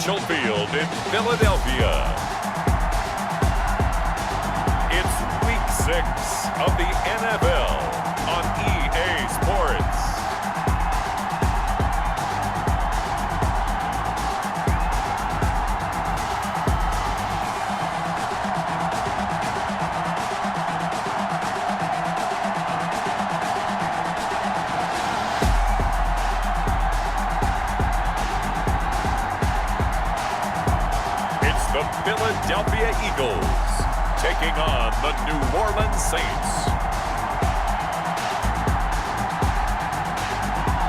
Financial Field in Philadelphia. It's Week 6 of the NFL on EA Sports. The Philadelphia Eagles taking on the New Orleans Saints.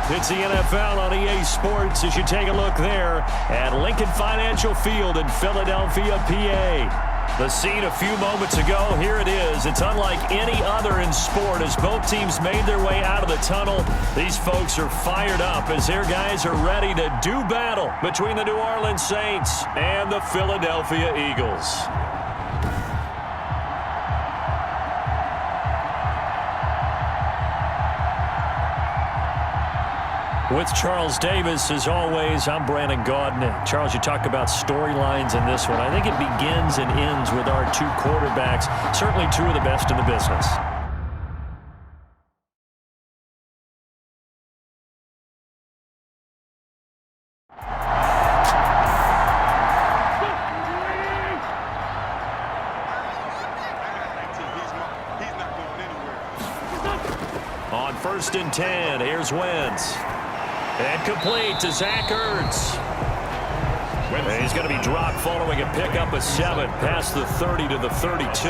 It's the NFL on EA Sports as you take a look there at Lincoln Financial Field in Philadelphia, PA. The scene a few moments ago, here it is. It's unlike any other in sport as both teams made their way out of the tunnel. These folks are fired up as their guys are ready to do battle between the New Orleans Saints and the Philadelphia Eagles. With Charles Davis, as always, I'm Brandon Gaudin. Charles, you talk about storylines in this one. I think it begins and ends with our two quarterbacks, certainly two of the best in the business. On 1st and 10, here's Wentz. And complete to Zach Ertz. And he's going to be dropped following a pickup of 7 past the 30 to the 32.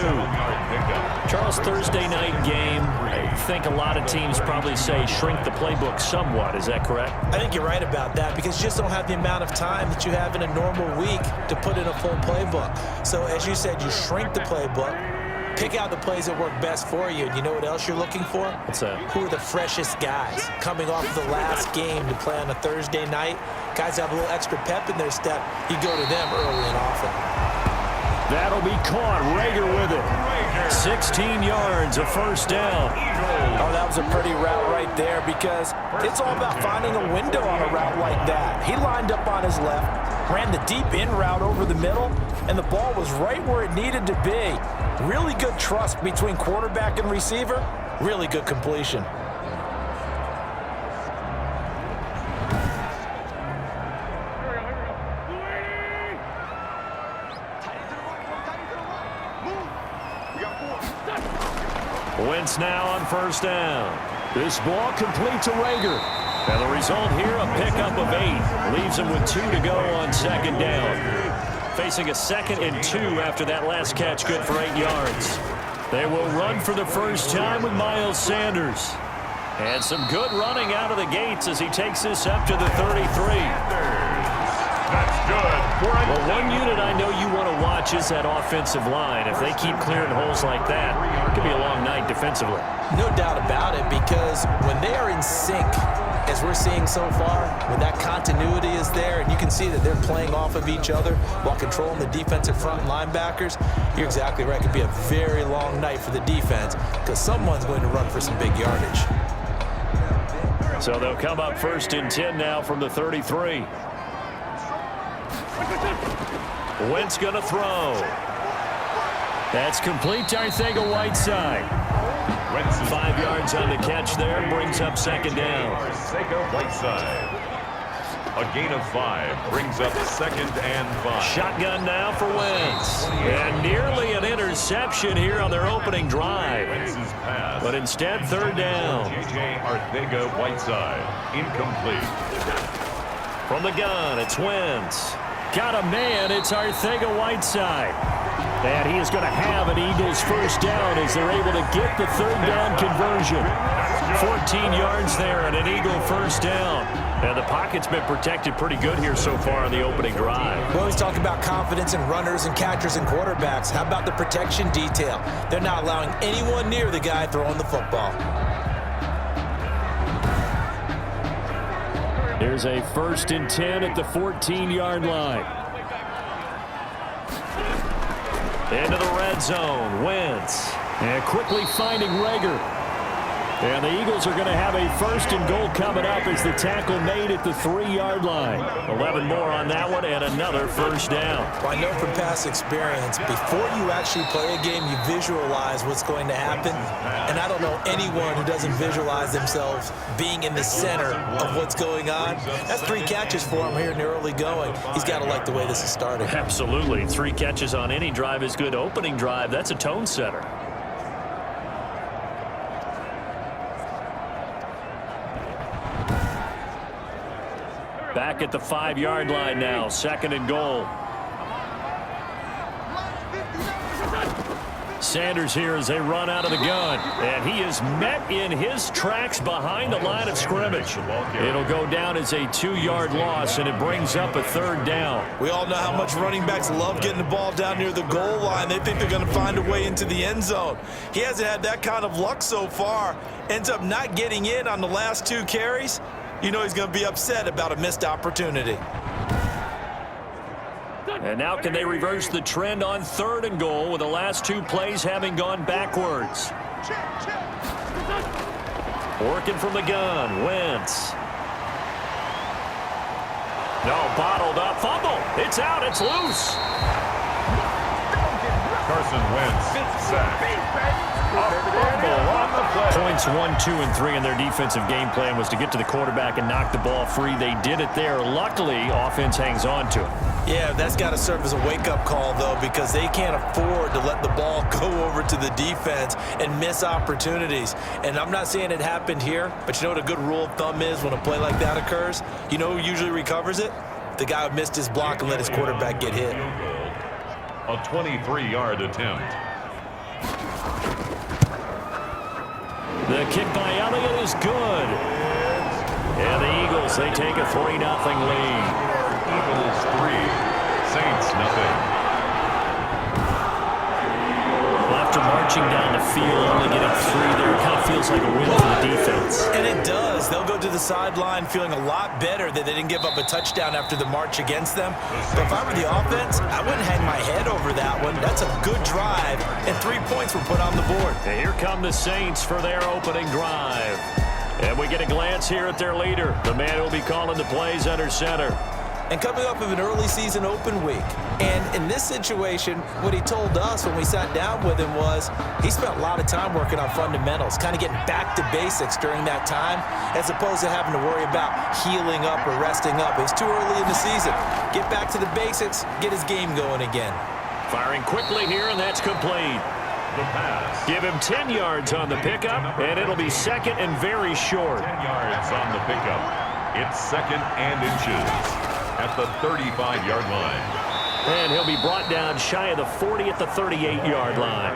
Charles, Thursday night game, I think a lot of teams probably say shrink the playbook somewhat. Is that correct? I think you're right about that because you just don't have the amount of time that you have in a normal week to put in a full playbook. So as you said, you shrink the playbook. Pick out the plays that work best for you. And you know what else you're looking for? What's that? Who are the freshest guys coming off the last game to play on a Thursday night? Guys have a little extra pep in their step. You go to them early and often. That'll be caught. Reagor with it. 16 yards, a first down. Oh, that was a pretty route right there because it's all about finding a window on a route like that. He lined up on his left, ran the deep in route over the middle, and the ball was right where it needed to be. Really good trust between quarterback and receiver. Really good completion. Wentz now on 1st down. This ball complete to Reagor. And the result here, a pickup of 8. Leaves him with 2 to go on 2nd down. Facing a 2nd and 2 after that last catch, good for 8 yards. They will run for the first time with Miles Sanders. And some good running out of the gates as he takes this up to the 33. That's good. Well, one unit I know you want to watch is that offensive line. If they keep clearing holes like that, it could be a long night defensively. No doubt about it, because when they are in sync, as we're seeing so far, when that continuity is there, and you can see that they're playing off of each other while controlling the defensive front linebackers, you're exactly right. It could be a very long night for the defense because someone's going to run for some big yardage. So they'll come up 1st and 10 now from the 33. Wentz going to throw. That's complete to Arcega-Whiteside. 5 yards on the catch there, brings up 2nd down. Arcega-Whiteside. A gain of 5 brings up 2nd and 5. Shotgun now for Wentz. And nearly an interception here on their opening drive. Wentz's pass. But instead, 3rd down. J.J. Arcega-Whiteside. Incomplete. From the gun, it's Wentz. Got a man, it's Arcega-Whiteside. And he is going to have an Eagles first down as they're able to get the 3rd down conversion. 14 yards there and an Eagle first down. And the pocket's been protected pretty good here so far on the opening drive. We always talk about confidence in runners and catchers and quarterbacks. How about the protection detail? They're not allowing anyone near the guy throwing the football. Here's a 1st and 10 at the 14-yard line. Into the red zone, Wentz. And quickly finding Reagor. And the Eagles are going to have a 1st and goal coming up as the tackle made at the 3-yard line. 11 more on that one and another 1st down. Well, I know from past experience, before you actually play a game, you visualize what's going to happen. And I don't know anyone who doesn't visualize themselves being in the center of what's going on. That's 3 catches for him here in the early going. He's got to like the way this is starting. Absolutely. 3 catches on any drive is good. Opening drive, that's a tone setter. Back at the 5-yard line now, 2nd and goal. Sanders here as they run out of the gun. And he is met in his tracks behind the line of scrimmage. It'll go down as a 2-yard loss, and it brings up a 3rd down. We all know how much running backs love getting the ball down near the goal line. They think they're going to find a way into the end zone. He hasn't had that kind of luck so far. Ends up not getting in on the last 2 carries. You know he's going to be upset about a missed opportunity. And now can they reverse the trend on 3rd and goal with the last 2 plays having gone backwards? Working from the gun, Wentz. No, bottled up, fumble. It's out, it's loose. Carson Wentz sacked. Points 1, 2, and 3 in their defensive game plan was to get to the quarterback and knock the ball free. They did it there. Luckily, offense hangs on to it. Yeah, that's got to serve as a wake-up call, though, because they can't afford to let the ball go over to the defense and miss opportunities. And I'm not saying it happened here, but you know what a good rule of thumb is when a play like that occurs? You know who usually recovers it? The guy who missed his block and let his quarterback get hit. A 23-yard attempt. The kick by Elliott is good. And the Eagles, they take a 3-0 lead. Eagles 3, Saints nothing. After marching down the field, only getting 3 there, it kind of feels like a win for the defense. And it does. They'll go to the sideline feeling a lot better that they didn't give up a touchdown after the march against them. But if I were the offense, I wouldn't hang my head over that one. That's a good drive, and 3 points were put on the board. And here come the Saints for their opening drive. And we get a glance here at their leader, the man who will be calling the plays under center. And coming up of an early season open week. And in this situation, what he told us when we sat down with him was he spent a lot of time working on fundamentals, kind of getting back to basics during that time, as opposed to having to worry about healing up or resting up. It's too early in the season. Get back to the basics, get his game going again. Firing quickly here, and that's complete. The pass. Give him 10 yards on the pickup, and it'll be 2nd and very short. 10 yards on the pickup. It's 2nd and inches at the 35-yard line. And he'll be brought down shy of the 40 at the 38-yard line.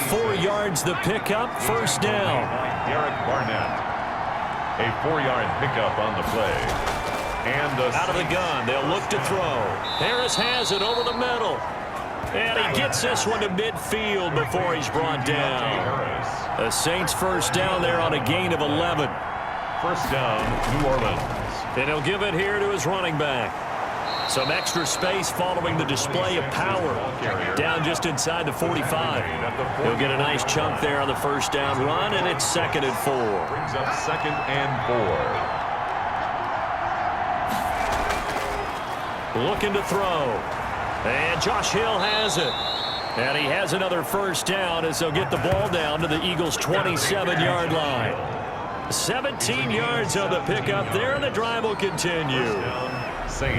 4 yards the pickup, 1st down. Derek Barnett. A 4-yard pickup on the play. And out of the gun, they'll look to throw. Harris has it over the middle. And he gets this one to midfield before he's brought down. The Saints 1st down there on a gain of 11. 1st down, New Orleans. And he'll give it here to his running back. Some extra space following the display of power. Down just inside the 45. He'll get a nice chunk there on the 1st down run, and it's 2nd and 4. Brings up 2nd and 4. Looking to throw. And Josh Hill has it. And he has another 1st down as they'll get the ball down to the Eagles' 27-yard line. 17 yards on the pickup there, and the drive will continue.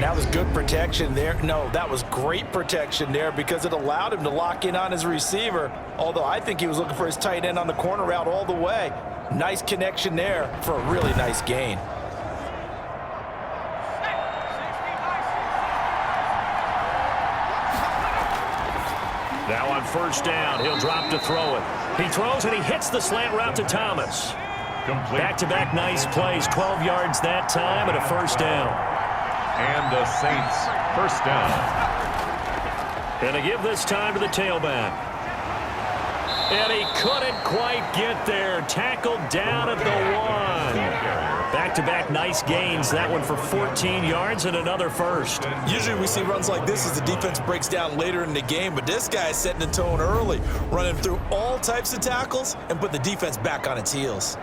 That was good protection there. No, that was great protection there because it allowed him to lock in on his receiver, although I think he was looking for his tight end on the corner route all the way. Nice connection there for a really nice gain. Now on 1st down, he'll drop to throw it. He throws and he hits the slant route to Thomas. Back-to-back nice plays, 12 yards that time and a 1st down. And the Saints 1st down. And they give this time to the tailback. And he couldn't quite get there. Tackled down at the 1. Back-to-back nice gains. That one for 14 yards and another 1st. Usually we see runs like this as the defense breaks down later in the game, but this guy is setting the tone early, running through all types of tackles and put the defense back on its heels.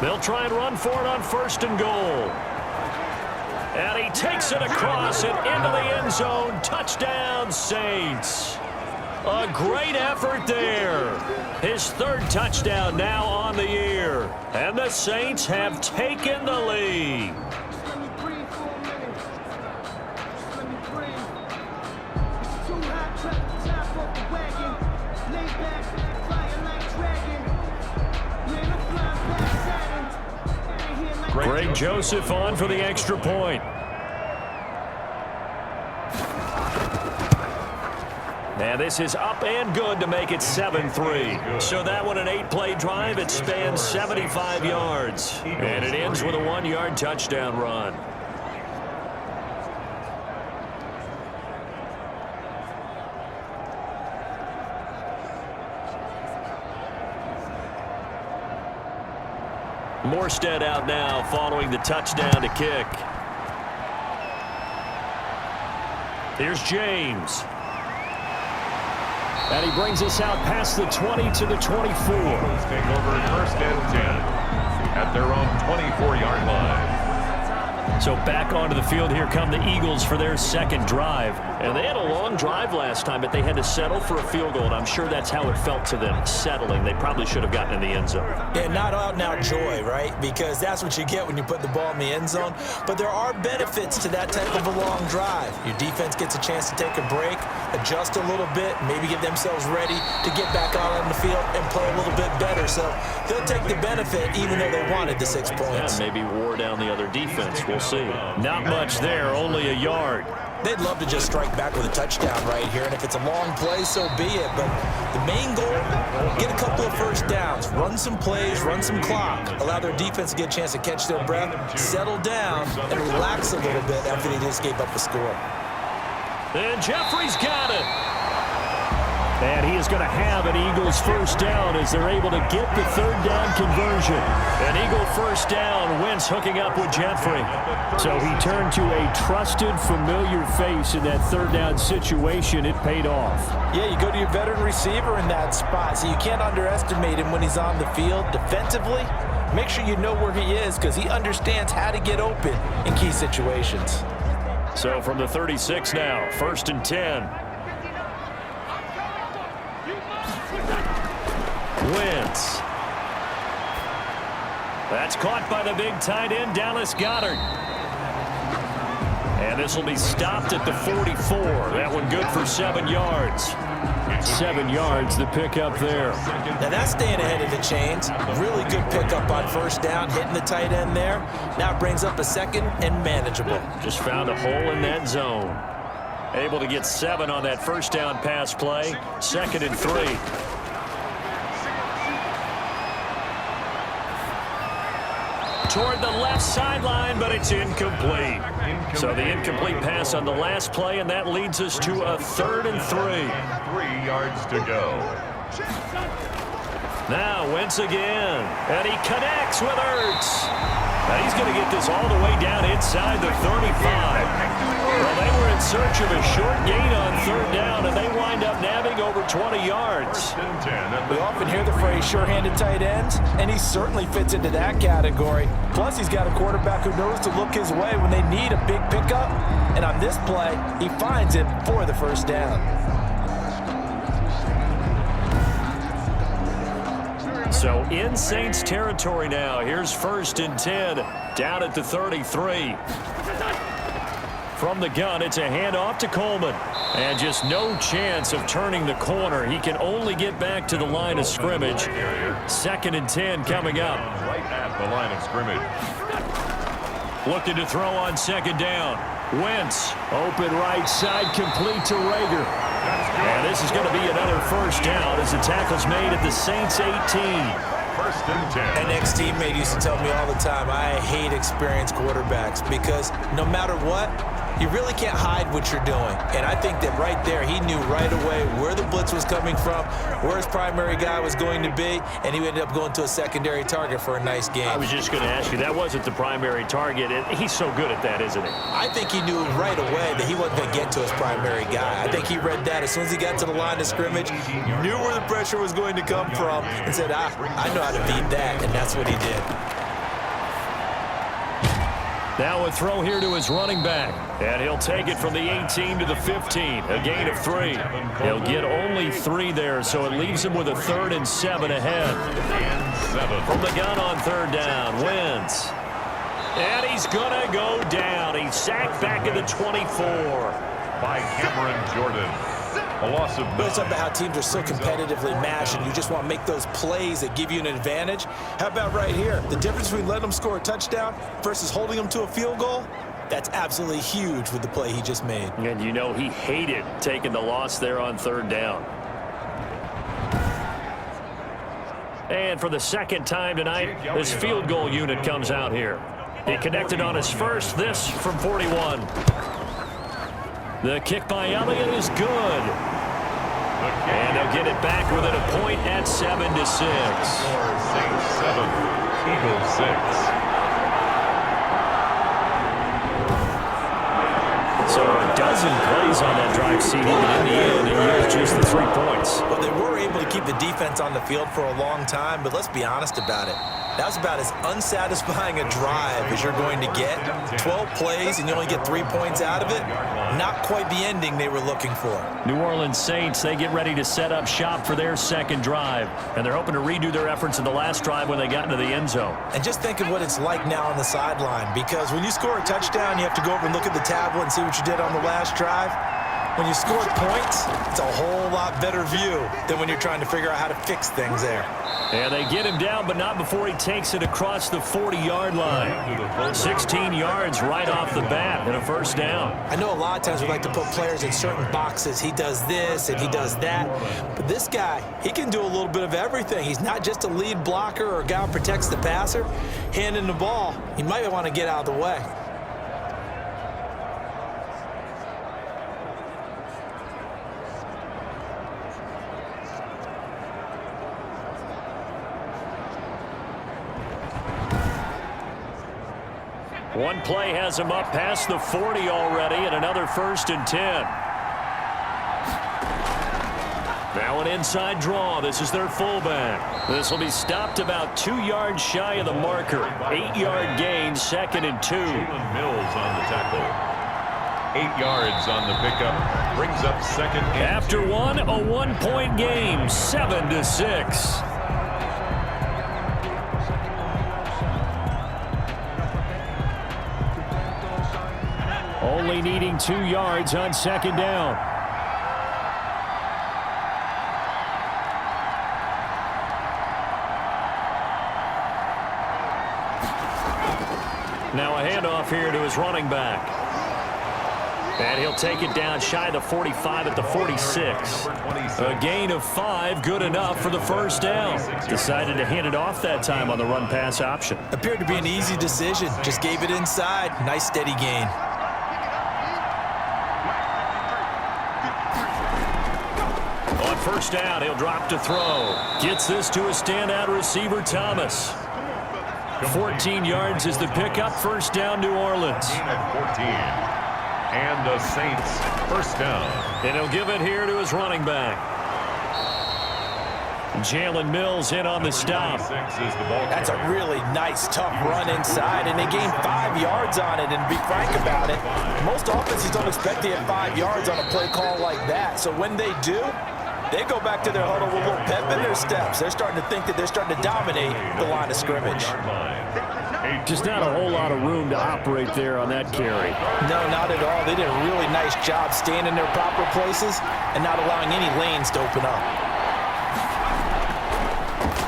They'll try and run for it on 1st and goal. And he takes it across and into the end zone. Touchdown, Saints. A great effort there. His 3rd touchdown now on the year. And the Saints have taken the lead. Greg Joseph on for the extra point. And this is up and good to make it 7-3. So that one, an 8-play drive. It spans 75 yards. And it ends with a 1-yard touchdown run. Morstead out now following the touchdown to kick. Here's James. And he brings us out past the 20 to the 24. Take over 1st and 10 at their own 24-yard line. So back onto the field, here come the Eagles for their 2nd drive. And they had a long drive last time, but they had to settle for a field goal, and I'm sure that's how it felt to them, settling. They probably should have gotten in the end zone. Yeah, not out-and-out joy, right? Because that's what you get when you put the ball in the end zone. But there are benefits to that type of a long drive. Your defense gets a chance to take a break, adjust a little bit, maybe get themselves ready to get back out on the field and play a little bit better. So they'll take the benefit even though they wanted the 6 points. Yeah, maybe wore down the other defense. We'll see. Not much there, only a yard. They'd love to just strike back with a touchdown right here, and if it's a long play, so be it. But the main goal, get a couple of first downs, run some plays, run some clock, allow their defense to get a chance to catch their breath, settle down, and relax a little bit after they just gave up a score. And Jeffrey's got it. And he is going to have an Eagles 1st down as they're able to get the 3rd down conversion. An Eagle 1st down, Wentz hooking up with Jeffrey. So he turned to a trusted, familiar face in that 3rd down situation. It paid off. Yeah, you go to your veteran receiver in that spot, so you can't underestimate him when he's on the field defensively. Make sure you know where he is because he understands how to get open in key situations. So from the 36 now, 1st and 10. Wentz. That's caught by the big tight end, Dallas Goedert. And this will be stopped at the 44. That one good for 7 yards. 7 yards, the pickup there. Now that's staying ahead of the chains. Really good pickup on 1st down, hitting the tight end there. Now it brings up a 2nd and manageable. Just found a hole in that zone. Able to get 7 on that 1st down pass play. 2nd and 3. Toward the left sideline, but it's incomplete. So the incomplete pass on the last play, and that leads us to a 3rd and 3. 3 yards to go. Now Wentz again, and he connects with Ertz. Now he's going to get this all the way down inside the 35. Well, they were in search of a short gain on 3rd down, and they wind up nabbing over 20 yards. We often hear the phrase sure-handed tight ends, and he certainly fits into that category. Plus, he's got a quarterback who knows to look his way when they need a big pickup. And on this play, he finds it for the 1st down. So in Saints territory now. Here's 1st and 10 down at the 33. From the gun, it's a handoff to Coleman. And just no chance of turning the corner. He can only get back to the line of scrimmage. 2nd and 10 coming up. Right at the line of scrimmage. Looking to throw on 2nd down. Wentz, open right side, complete to Rager. And this is going to be another 1st down as the tackle's made at the Saints 18. 1st and 10. An ex-teammate used to tell me all the time, I hate experienced quarterbacks because no matter what, you really can't hide what you're doing. And I think that right there, he knew right away where the blitz was coming from, where his primary guy was going to be, and he ended up going to a secondary target for a nice game. I was just going to ask you, that wasn't the primary target. And he's so good at that, isn't he? I think he knew right away that he wasn't going to get to his primary guy. I think he read that as soon as he got to the line of scrimmage, knew where the pressure was going to come from, and said, I know how to beat that, and that's what he did. Now a throw here to his running back. And he'll take it from the 18 to the 15. A gain of 3. He'll get only 3 there, so it leaves him with a 3rd and 7 ahead. From the gun on 3rd down, Wentz. And he's going to go down. He's sacked back at the 24. By Cameron Jordan. A loss of 9. It's about how teams are so competitively matched, and you just want to make those plays that give you an advantage. How about right here? The difference between letting them score a touchdown versus holding them to a field goal, that's absolutely huge with the play he just made. And you know he hated taking the loss there on 3rd down. And for the second time tonight, this field goal unit comes out here. He connected on his first, this from 41. The kick by Elliott is good. And they'll get it back within a point at 7-6. Saints 7, Eagles 6. So a dozen plays on that drive, CD, but in the end, it was just the 3 points. Well, they were able to keep the defense on the field for a long time, but let's be honest about it. That was about as unsatisfying a drive as you're going to get. 12 plays and you only get 3 points out of it. Not quite the ending they were looking for. New Orleans Saints, they get ready to set up shop for their second drive. And they're hoping to redo their efforts in the last drive when they got into the end zone. And just think of what it's like now on the sideline, because when you score a touchdown, you have to go over and look at the tablet and see what you did on the last drive. When you score points, it's a whole lot better view than when you're trying to figure out how to fix things there. And they get him down, but not before he takes it across the 40-yard line. 16 yards right off the bat and a first down. I know a lot of times we like to put players in certain boxes. He does this and he does that. But this guy, he can do a little bit of everything. He's not just a lead blocker or a guy who protects the passer. Handing the ball, he might want to get out of the way. One play has him up past the 40 already, and another 1st and 10. Now an inside draw. This is their fullback. This will be stopped about 2 yards shy of the marker. 8-yard gain, 2nd and 2. Jalen Mills on the tackle. 8 yards on the pickup. Brings up 2nd and After 2. one, a 1-point game, 7-6. Only needing 2 yards on 2nd down. Now a handoff here to his running back. And he'll take it down shy of the 45 at the 46. A gain of 5, good enough for the first down. Decided to hand it off that time on the run-pass option. Appeared to be an easy decision. Just gave it inside. Nice steady gain. On first down, he'll drop to throw. Gets this to a standout receiver, Thomas. 14 yards is the pickup. First down, New Orleans. At 14. And the Saints first down. And he'll give it here to his running back. Jalen Mills in on the stop. That's a really nice, tough run inside, and they gained 5 yards on it. And to be frank about it, most offenses don't expect to get 5 yards on a play call like that. So when they do, they go back to their huddle with a little pep in their steps. They're starting to think that they're starting to dominate the line of scrimmage. Just not a whole lot of room to operate there on that carry. No, not at all. They did a really nice job staying in their proper places and not allowing any lanes to open up.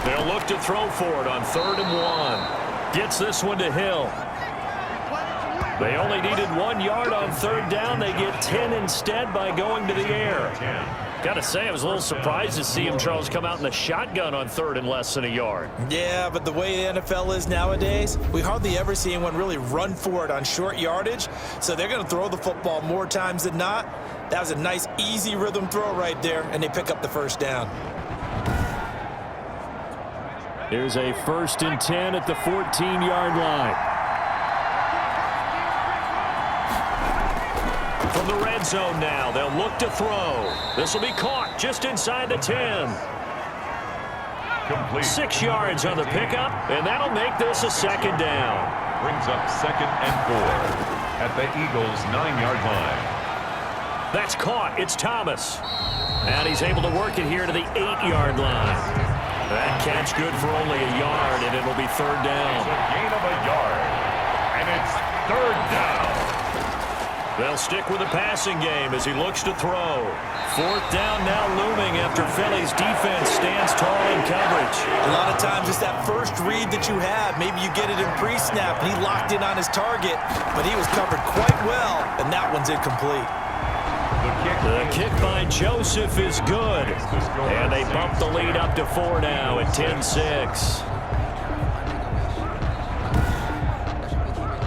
They'll look to throw for it on 3rd and 1. Gets this one to Hill. They only needed 1 yard on 3rd down. They get 10 instead by going to the air. Got to say, I was a little surprised to see him, Charles, come out in the shotgun on 3rd and less than a yard. Yeah, but the way the NFL is nowadays, we hardly ever see anyone really run for it on short yardage. So they're going to throw the football more times than not. That was a nice, easy rhythm throw right there, and they pick up the first down. Here's a 1st and 10 at the 14-yard line. From the red zone now, they'll look to throw. This will be caught just inside the 10. Complete. 6 yards on the pickup, and that'll make this a 2nd down. brings up 2nd and 4 at the Eagles' 9-yard line. That's caught. It's Thomas. And he's able to work it here to the 8-yard line. That catch good for only a yard, and it'll be 3rd down. It's a gain of a yard, and it's 3rd down. They'll stick with the passing game as he looks to throw. 4th down now looming after Philly's defense stands tall in coverage. A lot of times it's that first read that you have. Maybe you get it in pre-snap, and he locked in on his target, but he was covered quite well, and that one's incomplete. The kick by Joseph is good, and they bump the lead up to 4 now at 10-6.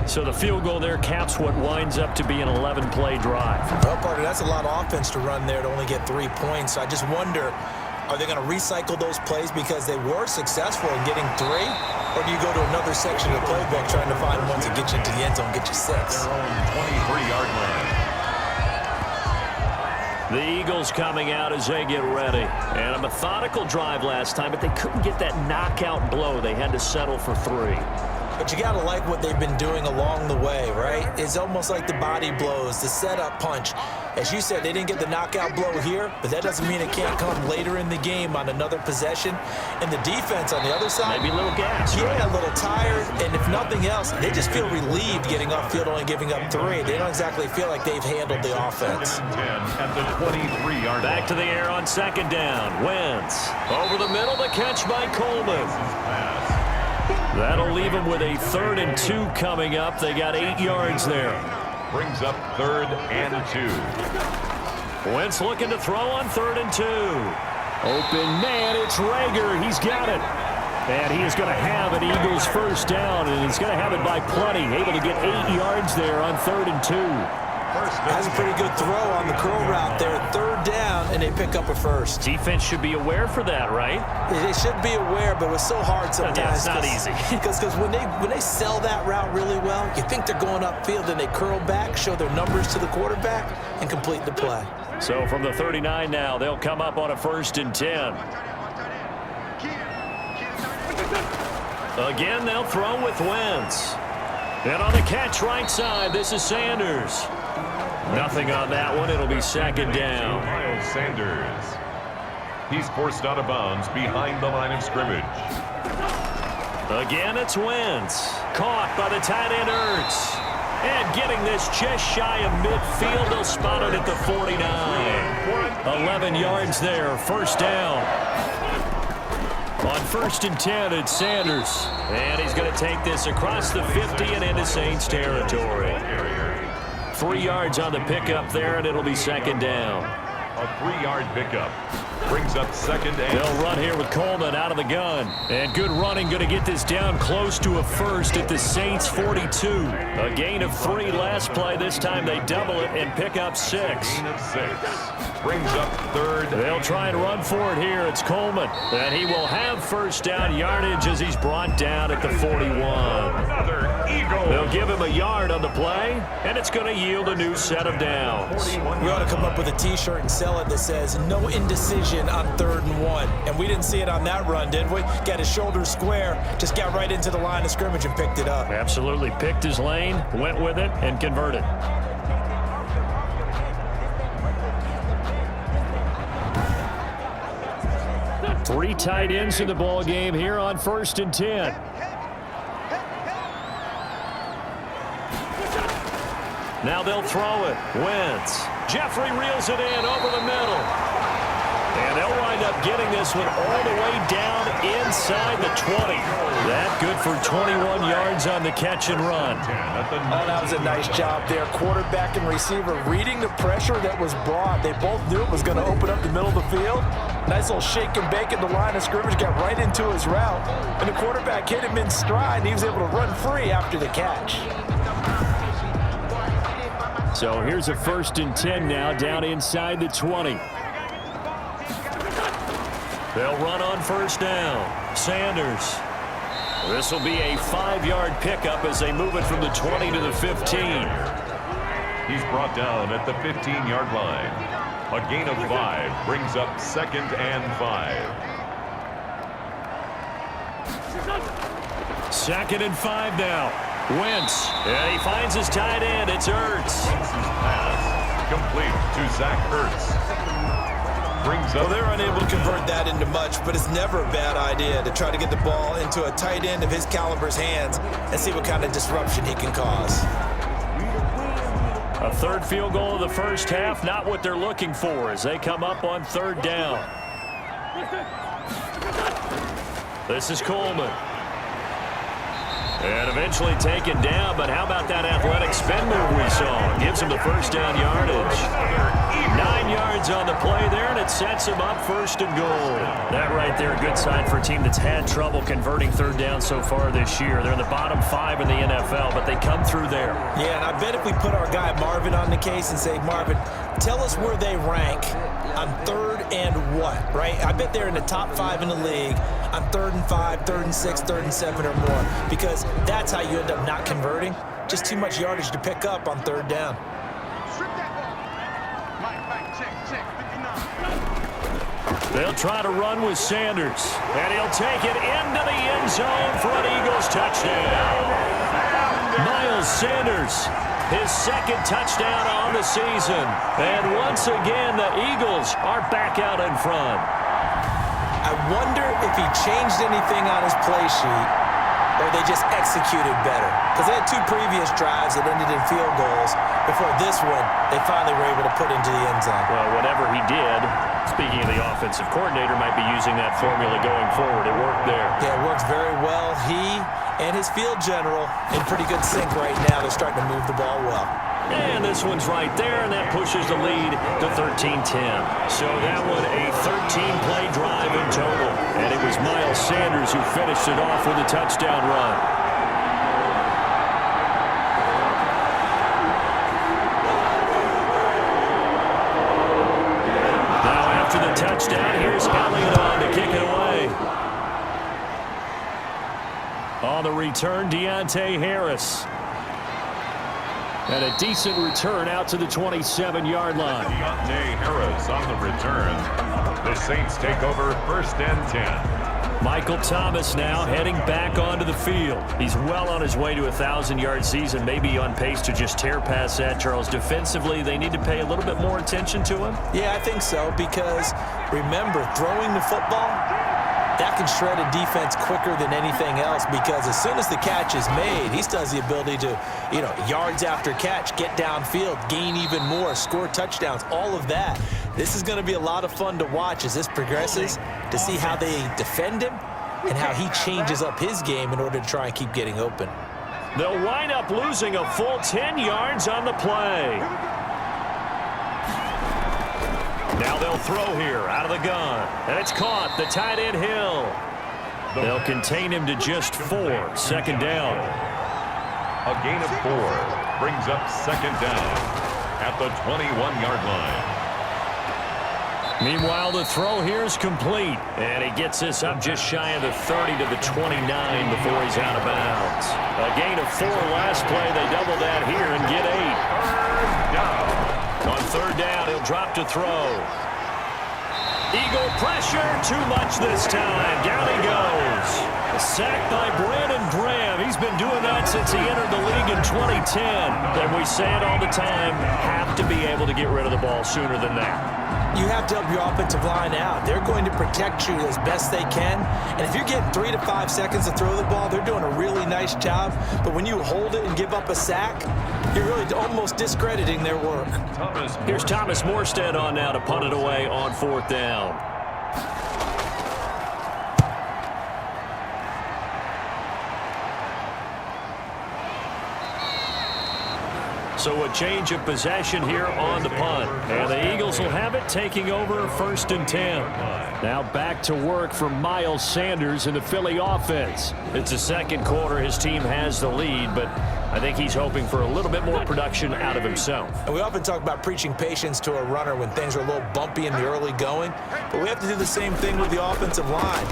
So the field goal there caps what winds up to be an 11-play drive. Well, partner, that's a lot of offense to run there to only get 3 points. So I just wonder, are they going to recycle those plays because they were successful in getting 3? Or do you go to another section of the playbook trying to find ones that get you into the end zone, get you 6? Their own 23-yard line. The Eagles coming out as they get ready. And a methodical drive last time, but they couldn't get that knockout blow. They had to settle for 3. But you got to like what they've been doing along the way, right? It's almost like the body blows, the setup punch. As you said, they didn't get the knockout blow here, but that doesn't mean it can't come later in the game on another possession. And the defense on the other side, maybe a little gas. Yeah, right? a little tired. And if nothing else, they just feel relieved getting upfield, only giving up 3. They don't exactly feel like they've handled the offense. 2nd and 10 at the 23-yard line. Back to the air on 2nd down. Wentz over the middle, the catch by Coleman. That'll leave them with a 3rd and 2 coming up. They got 8 yards there. Brings up 3rd and 2. Wentz looking to throw on 3rd and 2. Open man, it's Rager. He's got it. And he is going to have an Eagles 1st down, and he's going to have it by plenty. Able to get 8 yards there on 3rd and 2. That's a pretty good throw on the curl route there. 3rd down, and they pick up a 1st. Defense should be aware for that, right? They should be aware, but it's so hard sometimes. Yeah, it's not easy. Because when they sell that route really well, you think they're going upfield, and they curl back, show their numbers to the quarterback, and complete the play. So from the 39 now, they'll come up on a 1st and 10. Again, they'll throw with Wentz. And on the catch right side, this is Sanders. Nothing on that one. It'll be 2nd down. Miles Sanders. He's forced out of bounds behind the line of scrimmage. Again, it's Wentz. Caught by the tight end Ertz. And getting this just shy of midfield. They'll spot it at the 49. 11 yards there. 1st down. On 1st and 10, it's Sanders. And he's going to take this across the 50 and into Saints territory. 3 yards on the pickup there, and it'll be 2nd down. A 3-yard pickup. Brings up 2nd and... They'll run here with Coleman out of the gun. And good running, going to get this down close to a 1st at the Saints 42. A gain of 3 last play. This time they double it and pick up 6. Gain of 6. Brings up 3rd. They'll try and run for it here. It's Coleman. And he will have 1st down yardage as he's brought down at the 41. Another Eagle. They'll give him a yard on the play, and it's going to yield a new set of downs. We ought to come up with a T-shirt and sell it that says, no indecision on 3rd and 1. And we didn't see it on that run, did we? Got his shoulders square, just got right into the line of scrimmage and picked it up. Absolutely. Picked his lane, went with it, and converted. Three tight ends in the ball game here on 1st and 10. Now they'll throw it. Wentz. Jeffrey reels it in over the middle. And they'll wind up getting this one all the way down inside the 20. That good for 21 yards on the catch and run. Oh, that was a nice job there. Quarterback and receiver reading the pressure that was brought. They both knew it was going to open up the middle of the field. Nice little shake and bake at the line of scrimmage, got right into his route. And the quarterback hit him in stride, and he was able to run free after the catch. So here's a 1st and 10 now down inside the 20. They'll run on 1st down. Sanders. This will be a 5-yard pickup as they move it from the 20 to the 15. He's brought down at the 15-yard line. A gain of 5 brings up 2nd and 5. 2nd and 5 now. Wentz, and he finds his tight end. It's Ertz. Wentz's pass complete to Zach Ertz. Brings Well, up they're unable to convert that into much, but it's never a bad idea to try to get the ball into a tight end of his caliber's hands and see what kind of disruption he can cause. A third field goal of the first half, not what they're looking for as they come up on third down. This is Coleman. And eventually taken down, but how about that athletic spin move we saw? Gives him the first down yardage. 9 yards on the play there, and it sets him up first and goal. That right there, a good sign for a team that's had trouble converting third down so far this year. They're in the bottom 5 in the NFL, but they come through there. Yeah, and I bet if we put our guy Marvin on the case and say, Marvin, tell us where they rank on third and what, right? I bet they're in the top 5 in the league on 3rd and 5, 3rd and 6, 3rd and 7 or more, because that's how you end up not converting. Just too much yardage to pick up on third down. They'll try to run with Sanders, and he'll take it into the end zone for an Eagles touchdown. Miles Sanders, his second touchdown on the season. And once again, the Eagles are back out in front. I wonder if he changed anything on his play sheet or they just executed better. Because they had 2 previous drives that ended in field goals. Before this one, they finally were able to put into the end zone. Well, whatever he did, speaking of the offensive coordinator, might be using that formula going forward. It worked there. Yeah, it works very well. He and his field general in pretty good sync right now. They're starting to move the ball well. And this one's right there, and that pushes the lead to 13-10. So that one a 13-play drive in total. And it was Miles Sanders who finished it off with a touchdown run. Now after the touchdown, here's Elliott on to kick it away. On the return, Deontay Harris. And a decent return out to the 27-yard line. Deontay Harris on the return. The Saints take over 1st and 10. Michael Thomas now heading back onto the field. He's well on his way to a 1,000-yard season, maybe on pace to just tear past that, Charles. Defensively, they need to pay a little bit more attention to him. Yeah, I think so, because remember, throwing the football, that can shred a defense quicker than anything else, because as soon as the catch is made, he still has the ability to, yards after catch, get downfield, gain even more, score touchdowns, all of that. This is going to be a lot of fun to watch as this progresses, to see how they defend him and how he changes up his game in order to try and keep getting open. They'll wind up losing a full 10 yards on the play. Now they'll throw here out of the gun. And it's caught. The tight end Hill. They'll contain him to just 4. 2nd down. A gain of 4 brings up 2nd down at the 21-yard line. Meanwhile, the throw here is complete. And he gets this up just shy of the 30 to the 29 before he's out of bounds. A gain of 4 last play. They double that here and get 8. 3rd down. On 3rd down, he'll drop to throw. Eagle pressure, too much this time. Down he goes. A sack by Brandon Graham. He's been doing that since he entered the league in 2010. And we say it all the time, have to be able to get rid of the ball sooner than that. You have to help your offensive line out. They're going to protect you as best they can. And if you're getting 3 to 5 seconds to throw the ball, they're doing a really nice job. But when you hold it and give up a sack, you're really almost discrediting their work. Here's Thomas Morstead on now to punt it away on 4th down. So a change of possession here on the punt. And the Eagles will have it, taking over 1st and 10. Now back to work for Miles Sanders in the Philly offense. It's the 2nd quarter. His team has the lead, but I think he's hoping for a little bit more production out of himself. And we often talk about preaching patience to a runner when things are a little bumpy in the early going, but we have to do the same thing with the offensive line.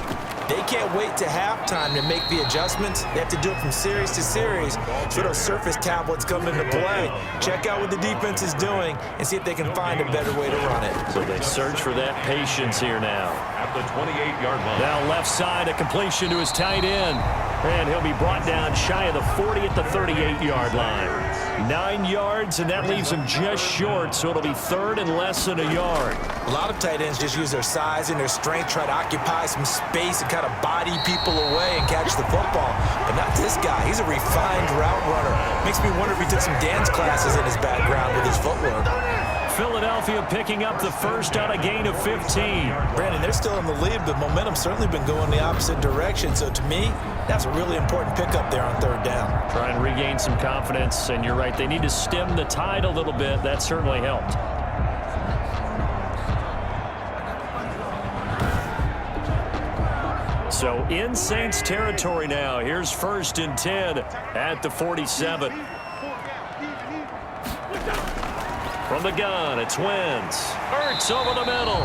They can't wait to halftime to make the adjustments. They have to do it from series to series. So those surface tablets come into play. Check out what the defense is doing and see if they can find a better way to run it. So they search for that patience here now. At the 28-yard line. Now left side, a completion to his tight end. And he'll be brought down shy of the 40 at the 38-yard line. 9 yards, and that leaves him just short, so it'll be third and less than a yard. A lot of tight ends just use their size and their strength, try to occupy some space and kind of body people away and catch the football. But not this guy. He's a refined route runner. Makes me wonder if he took some dance classes in his background with his footwork. Philadelphia picking up the first on a gain of 15. Brandon, they're still in the lead, but momentum's certainly been going the opposite direction. So to me, that's a really important pickup there on third down. Try and regain some confidence, and you're right, they need to stem the tide a little bit. That certainly helped. So in Saints territory now. Here's 1st and 10 at the 47. From the gun, it's Wentz. Ertz over the middle.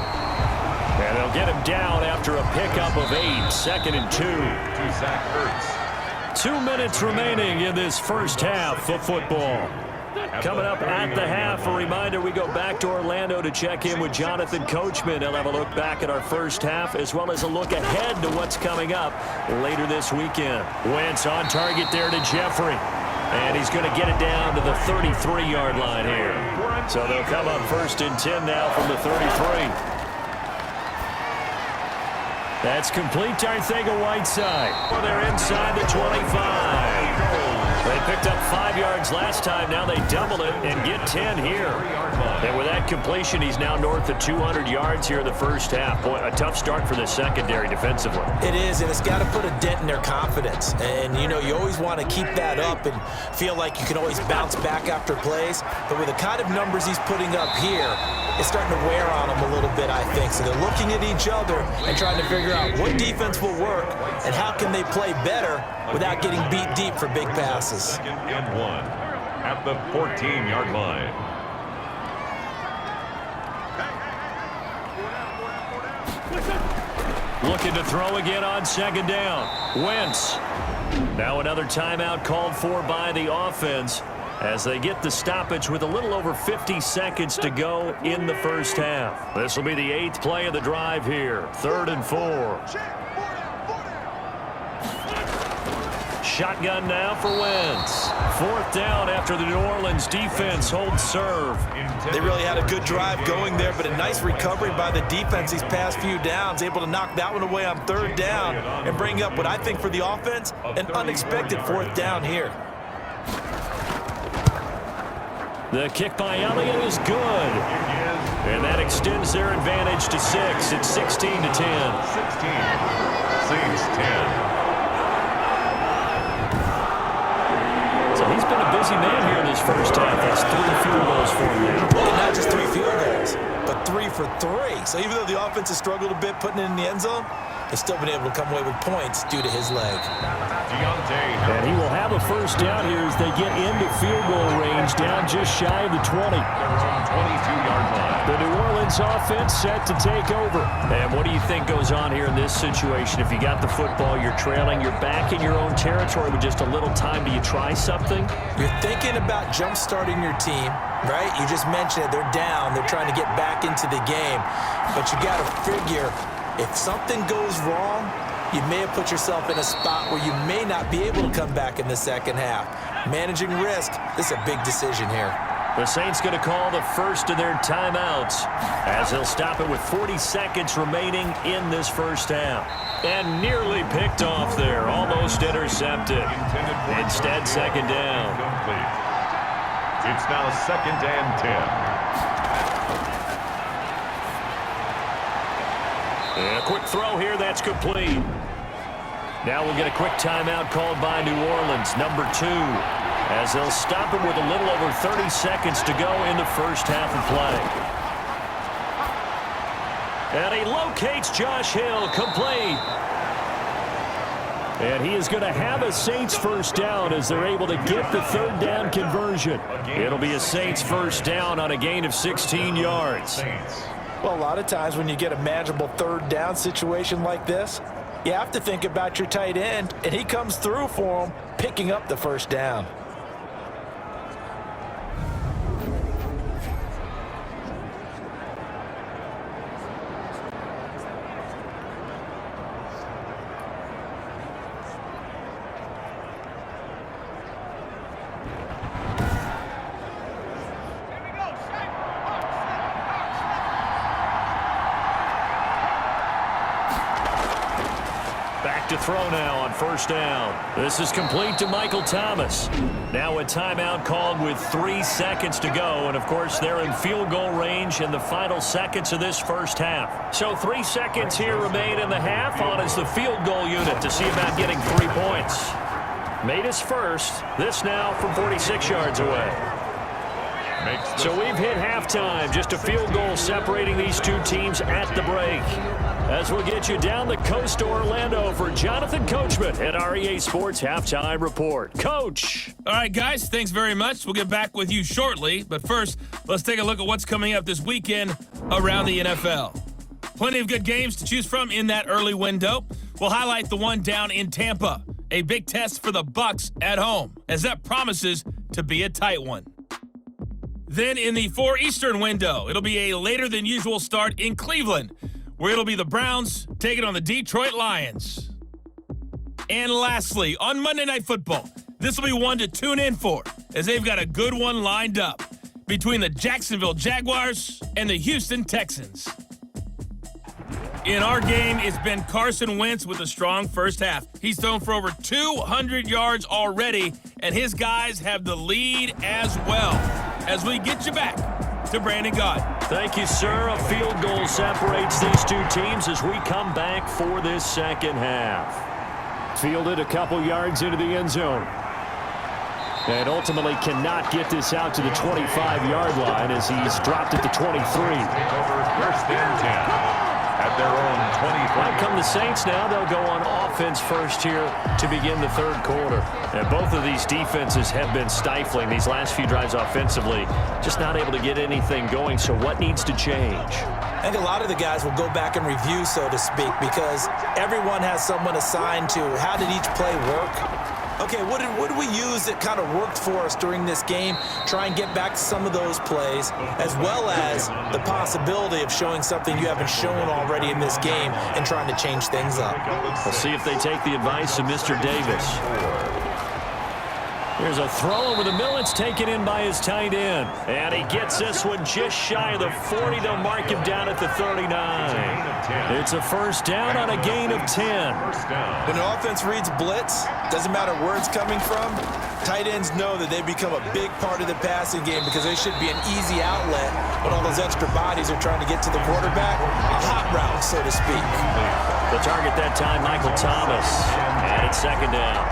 And they'll get him down after a pickup of 8. 2nd and 2. To Zach Ertz. 2 minutes remaining in this first half of football. Coming up at the half, a reminder, we go back to Orlando to check in with Jonathan Coachman. He'll have a look back at our first half as well as a look ahead to what's coming up later this weekend. Wentz on target there to Jeffrey. And he's going to get it down to the 33-yard line here. So they'll come up 1st and 10 now from the 33. That's complete to Arcega-Whiteside. Well, they're inside the 25. They picked up 5 yards last time. Now they double it and get 10 here. And with that completion, he's now north of 200 yards here in the first half. Boy, a tough start for the secondary defensively. It is, and it's got to put a dent in their confidence. And, you know, you always want to keep that up and feel like you can always bounce back after plays. But with the kind of numbers he's putting up here, it's starting to wear on them a little bit, I think. So they're looking at each other and trying to figure out what defense will work and how can they play better without getting beat deep for big passes. 2nd and 1 at the 14-yard line. Looking to throw again on 2nd down. Wentz. Now another timeout called for by the offense as they get the stoppage with a little over 50 seconds to go in the first half. This will be the 8th play of the drive here. 3rd and 4. Shotgun now for Wentz. 4th down after the New Orleans defense holds serve. They really had a good drive going there, but a nice recovery by the defense these past few downs, able to knock that one away on 3rd down and bring up what I think for the offense, an unexpected 4th down here. The kick by Elliott is good. And that extends their advantage to 6. It's 16 to 10. 16. Saints 10. So he's been a busy man here in this first half. That's 3 field goals for him now. And not just 3 field goals, but 3 for 3. So even though the offense has struggled a bit putting it in the end zone, they've still been able to come away with points due to his leg. And he will have a first down here as they get into field goal range, down just shy of the 20. 22-yard line. The New Orleans offense set to take over. And what do you think goes on here in this situation? If you got the football, you're trailing, you're back in your own territory with just a little time. Do you try something? You're thinking about jump-starting your team, right? You just mentioned it. They're down. They're trying to get back into the game. But you got to figure, if something goes wrong, you may have put yourself in a spot where you may not be able to come back in the second half. Managing risk, this is a big decision here. The Saints going to call the first of their timeouts as they'll stop it with 40 seconds remaining in this first half. And nearly picked off there, almost intercepted. Instead, 2nd down. It's now 2nd and 10. And a quick throw here, that's complete. Now we'll get a quick timeout called by New Orleans, number 2. As they'll stop him with a little over 30 seconds to go in the first half of play. And he locates Josh Hill, complete. And he is going to have a Saints first down as they're able to get the 3rd down conversion. It'll be a Saints first down on a gain of 16 yards. Well, a lot of times when you get a manageable 3rd down situation like this, You have to think about your tight end, and he comes through for him, picking up the first down. To throw now on first down. This is complete to Michael Thomas. Now a timeout called with 3 seconds to go, and of course they're in field goal range in the final seconds of this first half. So 3 seconds here remain in the half. On is the field goal unit to see about getting 3 points. Made his first. This now from 46 yards away. So we've hit halftime. Just a field goal separating these two teams at the break. As we'll get you down the coast to Orlando for Jonathan Coachman at REA Sports Halftime Report. Coach. All right, guys, thanks very much. We'll get back with you shortly. But first, let's take a look at what's coming up this weekend around the NFL. Plenty of good games to choose from in that early window. We'll highlight the one down in Tampa. A big test for the Bucs at home, as that promises to be a tight one. Then in the 4 Eastern window, it'll be a later than usual start in Cleveland, where it'll be the Browns taking on the Detroit Lions. And lastly, on Monday Night Football, this will be one to tune in for, as they've got a good one lined up between the Jacksonville Jaguars and the Houston Texans. In our game, it's been Carson Wentz with a strong first half. He's thrown for over 200 yards already, and his guys have the lead as well. As we get you back to Brandon Gaudin. Thank you, sir. A field goal separates these two teams as we come back for this second half. Fielded a couple yards into the end zone. And ultimately cannot get this out to the 25-yard line as he's dropped it to 23. First and 10. At their own 25. Out come the Saints now. They'll go on offense first here to begin the third quarter. And both of these defenses have been stifling these last few drives offensively. Just not able to get anything going. So what needs to change? I think a lot of the guys will go back and review, so to speak, because everyone has someone assigned to how did each play work. Okay, what did we use that kind of worked for us during this game? Try and get back to some of those plays, as well as the possibility of showing something you haven't shown already in this game and trying to change things up. We'll see if they take the advice of Mr. Davis. Here's a throw over the middle. It's taken in by his tight end. And he gets this one just shy of the 40. They'll mark him down at the 39. It's a first down on a gain of 10. When an offense reads blitz, doesn't matter where it's coming from, tight ends know that they become a big part of the passing game because they should be an easy outlet when all those extra bodies are trying to get to the quarterback. A hot route, so to speak. The target that time, Michael Thomas. And it's second down.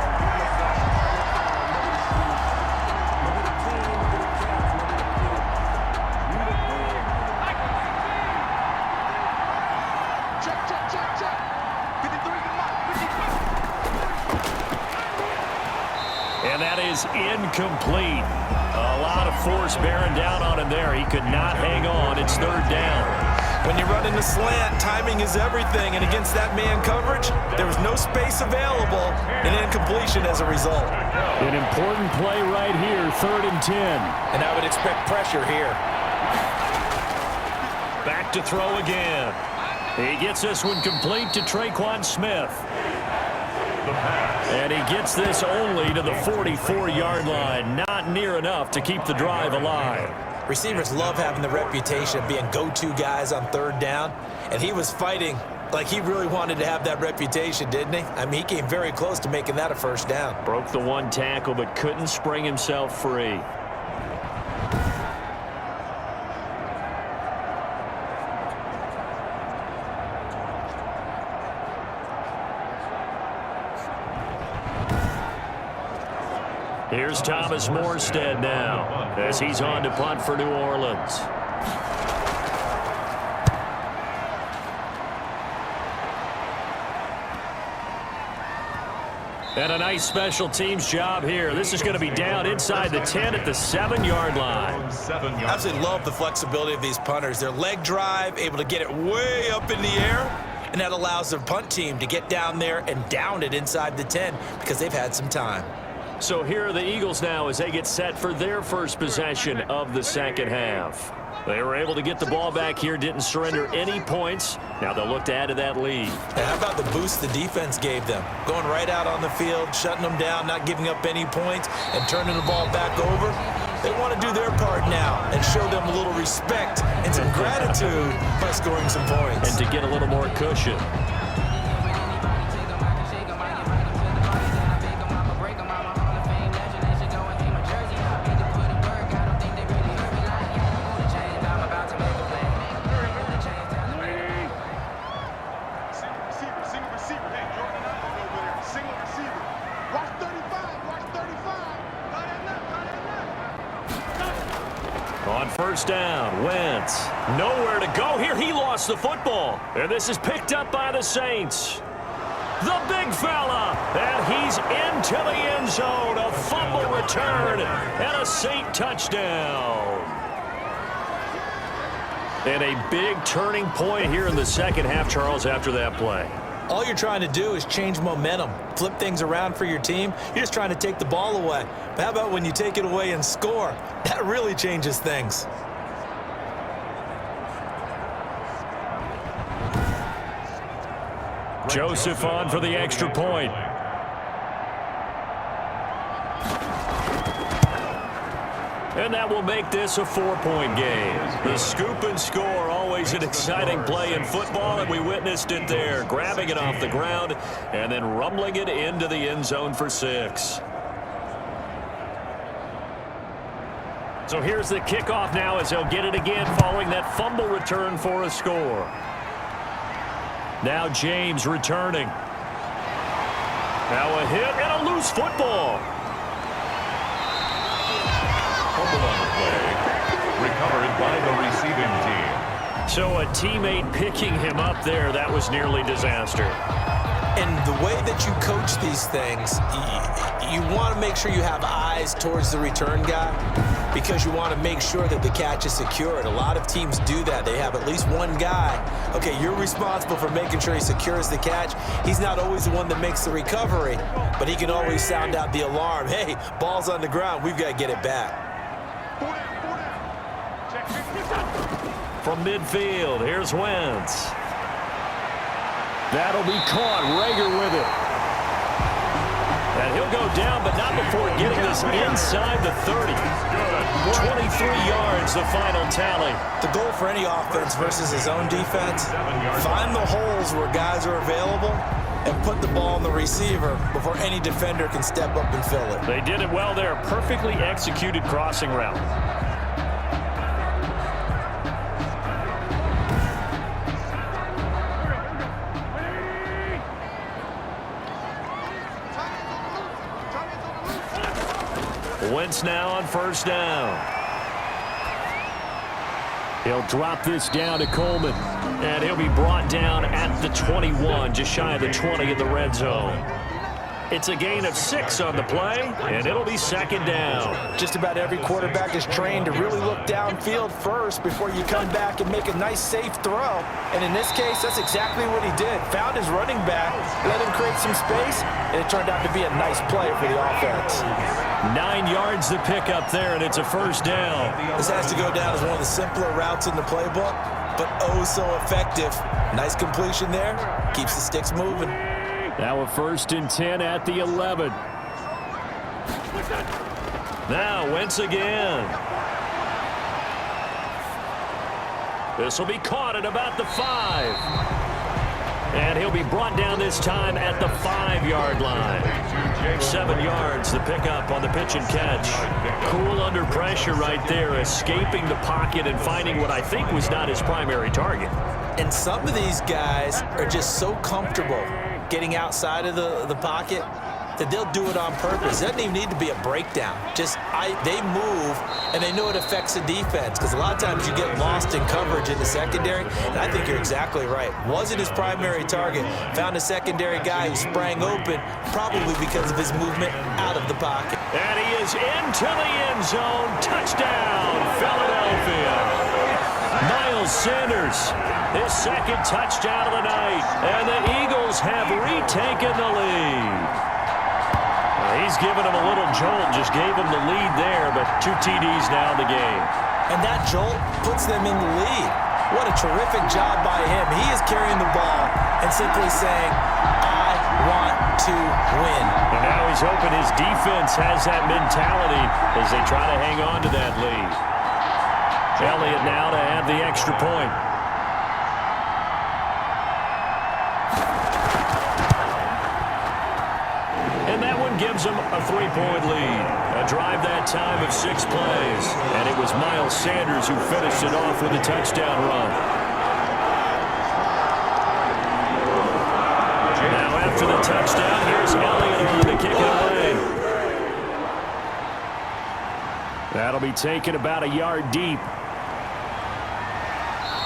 And that is incomplete. A lot of force bearing down on him there. He could not hang on. It's third down. When you run in the slant, timing is everything. And against that man coverage, there was no space available and incompletion as a result. An important play right here, 3rd and 10. And I would expect pressure here. Back to throw again. He gets this one complete to Traquan Smith. And he gets this only to the 44-yard line. Not near enough to keep the drive alive. Receivers love having the reputation of being go-to guys on third down. And he was fighting like he really wanted to have that reputation, didn't he? I mean, he came very close to making that a first down. Broke the one tackle, but couldn't spring himself free. Here's Thomas Morstead now as he's on to punt for New Orleans. And a nice special teams job here. This is going to be down inside the 10 at the 7-yard line. I absolutely love the flexibility of these punters. Their leg drive, able to get it way up in the air, and that allows their punt team to get down there and down it inside the 10 because they've had some time. So here are the Eagles now as they get set for their first possession of the second half. They were able to get the ball back here, didn't surrender any points. Now they'll look to add to that lead. And how about the boost the defense gave them? Going right out on the field, shutting them down, not giving up any points, and turning the ball back over. They want to do their part now and show them a little respect and some gratitude by scoring some points. And to get a little more cushion. On first down, Wentz. Nowhere to go here. He lost the football. And this is picked up by the Saints. The big fella. And he's into the end zone. A fumble return and a Saint touchdown. And a big turning point here in the second half, Charles, after that play. All you're trying to do is change momentum, flip things around for your team. You're just trying to take the ball away. But how about when you take it away and score? That really changes things. Joseph on for the extra point. And that will make this a 4-point game. The scoop and score, always an exciting play in football, and we witnessed it there, grabbing it off the ground and then rumbling it into the end zone for 6. So here's the kickoff now as they'll get it again following that fumble return for a score. Now James returning. Now a hit and a loose football. Fumble on the play. Recovered by the receiving team. So a teammate picking him up there, that was nearly disaster. And the way that you coach these things, you want to make sure you have eyes towards the return guy because you want to make sure that the catch is secured. A lot of teams do that. They have at least one guy. Okay, you're responsible for making sure he secures the catch. He's not always the one that makes the recovery, but he can always sound out the alarm. Hey, ball's on the ground. We've got to get it back. From midfield, here's Wentz. That'll be caught. Rager with it. And he'll go down, but not before getting this inside the 30. 23 yards, the final tally. The goal for any offense versus his own defense, find the holes where guys are available and put the ball on the receiver before any defender can step up and fill it. They did it well there. Perfectly executed crossing route. Wentz now on first down. He'll drop this down to Coleman. And he'll be brought down at the 21, just shy of the 20 in the red zone. It's a gain of 6 on the play, and it'll be second down. Just about every quarterback is trained to really look downfield first before you come back and make a nice, safe throw. And in this case, that's exactly what he did. Found his running back, let him create some space, and it turned out to be a nice play for the offense. 9 yards to pick up there, and it's a first down. This has to go down as one of the simpler routes in the playbook, but oh so effective. Nice completion there. Keeps the sticks moving. Now a 1st and 10 at the 11. Now Wentz again. This will be caught at about the 5. And he'll be brought down this time at the 5-yard line. 7 yards to pick up on the pitch and catch. Cool under pressure right there, escaping the pocket and finding what I think was not his primary target. And some of these guys are just so comfortable getting outside of the pocket that they'll do it on purpose. It doesn't even need to be a breakdown. They move, and they know it affects the defense because a lot of times you get lost in coverage in the secondary, and I think you're exactly right. Wasn't his primary target. Found a secondary guy who sprang open, probably because of his movement out of the pocket. And he is into the end zone. Touchdown, Philadelphia. Miles Miles Sanders, his second touchdown of the night. And the Eagles have retaken the lead. He's given him a little jolt, just gave him the lead there, but 2 TDs now in the game. And that jolt puts them in the lead. What a terrific job by him. He is carrying the ball and simply saying, I want to win. And now he's hoping his defense has that mentality as they try to hang on to that lead. Elliott now to add the extra point. And that one gives them a 3-point lead. A drive that time of 6 plays. And it was Miles Sanders who finished it off with a touchdown run. Now after the touchdown, here's Elliott on to kick it away. That'll be taken about a yard deep.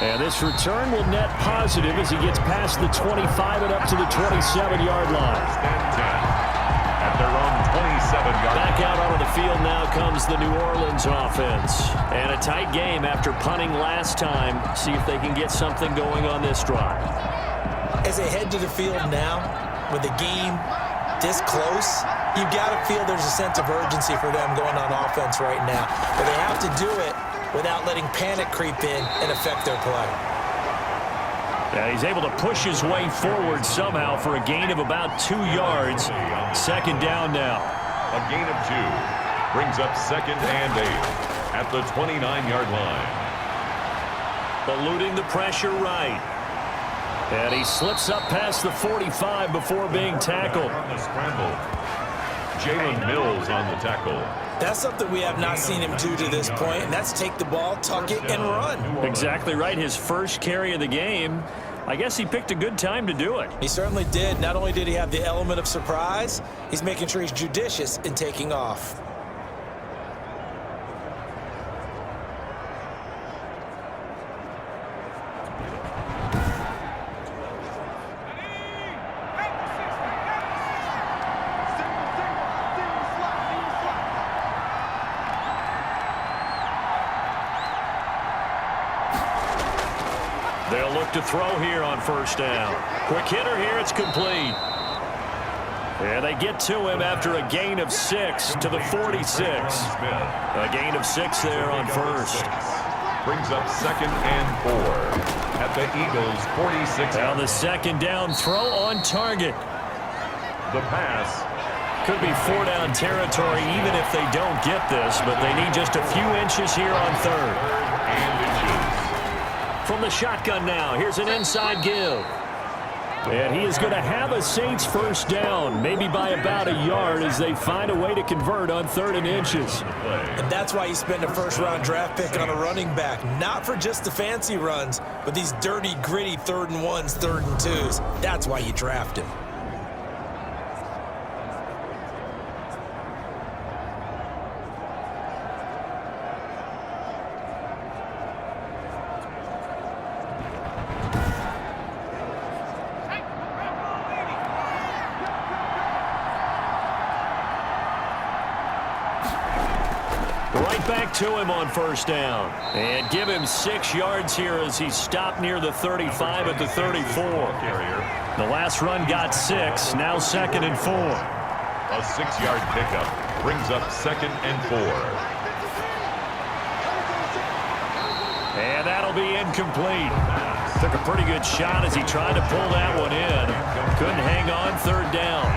And this return will net positive as he gets past the 25 and up to the 27-yard line. At their own 27-yard line. Back out onto the field now comes the New Orleans offense. And a tight game after punting last time. See if they can get something going on this drive. As they head to the field now, with the game this close, you've got to feel there's a sense of urgency for them going on offense right now. But they have to do it without letting panic creep in and affect their play. Yeah, he's able to push his way forward somehow for a gain of about 2 yards. Second down now. A gain of 2 brings up 2nd and 8 at the 29-yard line. Eluding the pressure right. And he slips up past the 45 before being tackled. On the scramble, Jalen Mills on the tackle. That's something we have not seen him do to this point, and that's take the ball, tuck it, and run. Exactly right. His first carry of the game. I guess he picked a good time to do it. He certainly did. Not only did he have the element of surprise, he's making sure he's judicious in taking off. They'll look to throw here on first down. Quick hitter here, it's complete. And they get to him after a gain of 6 to the 46. A gain of 6 there on first. Brings up 2nd and 4 at the Eagles' 46. Now the second down throw on target. The pass. Could be 4-down territory even if they don't get this, but they need just a few inches here on third. And inches. From the shotgun now, here's an inside give. And he is going to have a Saints first down, maybe by about a yard as they find a way to convert on 3rd and inches. And that's why you spend a first-round draft pick on a running back. Not for just the fancy runs, but these dirty, gritty 3rd and 1s, 3rd and 2s. That's why you draft him. Right back to him on first down. And give him 6 yards here as he stopped near the 35 at the 34. The last run got 6, now 2nd and 4. A 6-yard pickup brings up 2nd and 4. And that'll be incomplete. Took a pretty good shot as he tried to pull that one in. Couldn't hang on 3rd down.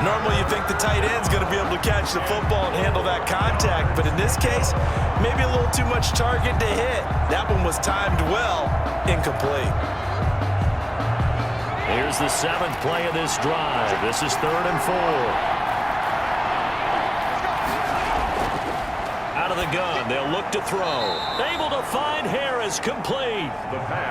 Normally you think the tight end's going to be able to catch the football and handle that contact, but in this case, maybe a little too much target to hit. That one was timed well, incomplete. Here's the 7th play of this drive. This is 3rd and 4. Out of the gun, they'll look to throw. Able to find Harris, complete.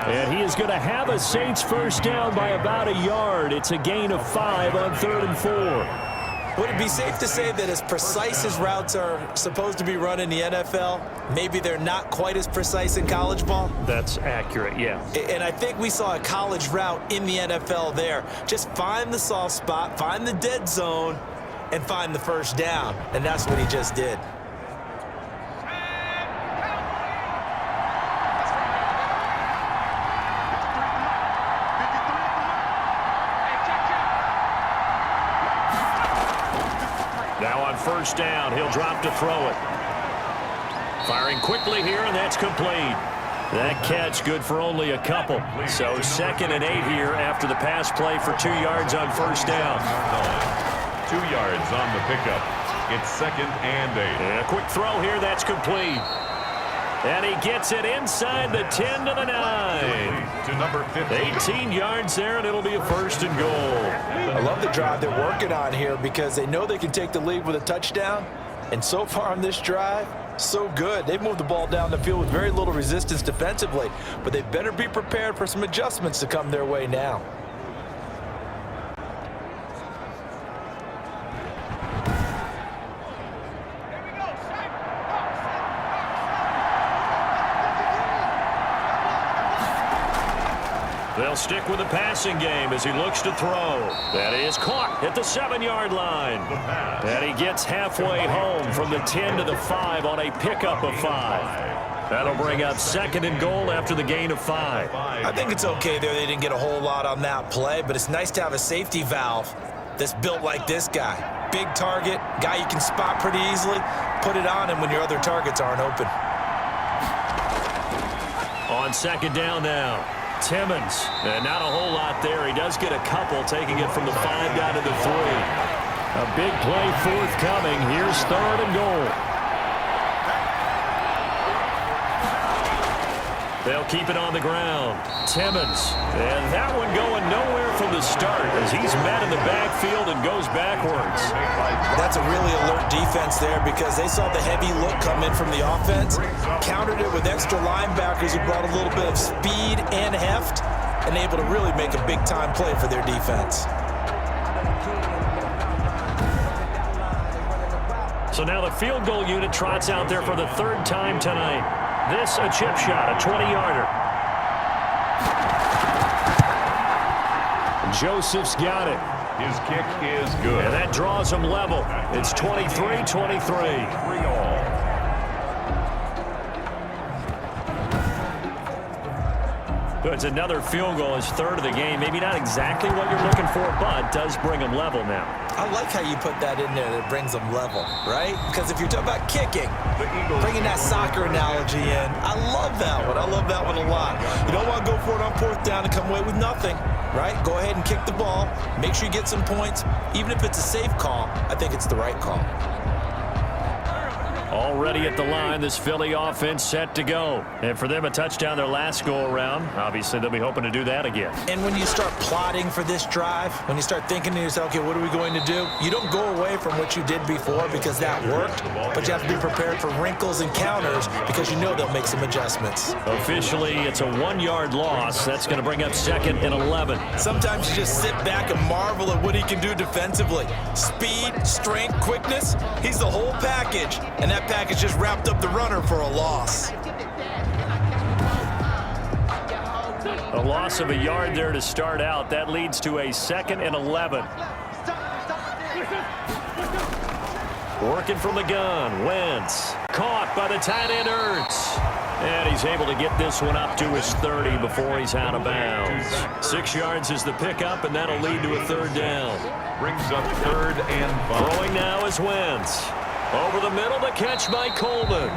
And he is going to have a Saints first down by about a yard. It's a gain of 5 on 3rd and 4. Would it be safe to say that as precise as routes are supposed to be run in the NFL, maybe they're not quite as precise in college ball? That's accurate, yeah. And I think we saw a college route in the NFL there. Just find the soft spot, find the dead zone, and find the first down. And that's what he just did. first down. He'll drop to throw it. Firing quickly here, and that's complete. That catch good for only a couple. So 2nd and 8 here after the pass play for 2 yards on first down. 2 yards on the pickup. It's 2nd and 8. And a quick throw here, that's complete. And he gets it inside the 10 to the 9. To number 15. 18 yards there, and it'll be a 1st and goal. I love the drive they're working on here because they know they can take the lead with a touchdown. And so far on this drive, so good. They've moved the ball down the field with very little resistance defensively, but they better be prepared for some adjustments to come their way now. They'll stick with the passing game as he looks to throw. That is caught at the 7-yard line. And he gets halfway home from the 10 to the 5 on a pickup of 5. That'll bring up 2nd and goal after the gain of 5. I think it's okay there. They didn't get a whole lot on that play, but it's nice to have a safety valve that's built like this guy. Big target, guy you can spot pretty easily. Put it on him when your other targets aren't open. On 2nd down now. Timmons, and not a whole lot there. He does get a couple, taking it from the 5 down to the 3. A big play forthcoming. Here's 3rd and goal. They'll keep it on the ground. Timmons, and that one going nowhere from the start as he's met in the backfield and goes backwards. That's a really alert defense there because they saw the heavy look come in from the offense, countered it with extra linebackers who brought a little bit of speed and heft, and able to really make a big-time play for their defense. So now the field goal unit trots out there for the 3rd time tonight. This a chip shot, a 20-yarder. Joseph's got it. His kick is good. And that draws him level. It's 23-23. 3-all. So it's another field goal, his 3rd of the game. Maybe not exactly what you're looking for, but does bring him level now. I like how you put that in there that brings them level, right? Because if you're talking about kicking, bringing that soccer analogy in, I love that one. I love that one a lot. You don't want to go for it on 4th down and come away with nothing, right? Go ahead and kick the ball. Make sure you get some points. Even if it's a safe call, I think it's the right call. Already at the line, this Philly offense set to go. And for them, a touchdown their last go-around. Obviously, they'll be hoping to do that again. And when you start plotting for this drive, when you start thinking to yourself, okay, what are we going to do? You don't go away from what you did before because that worked, but you have to be prepared for wrinkles and counters because you know they'll make some adjustments. Officially, it's a 1-yard loss. That's going to bring up 2nd and 11. Sometimes you just sit back and marvel at what he can do defensively. Speed, strength, quickness, he's the whole package. And that package just wrapped up the runner for a loss. A loss of a yard there to start out. That leads to a 2nd and 11. Working from the gun. Wentz. Caught by the tight end Ertz. And he's able to get this one up to his 30 before he's out of bounds. 6 yards is the pickup, and that'll lead to a 3rd down. Brings up 3rd and 5. Throwing now is Wentz. Over the middle, the catch by Coleman.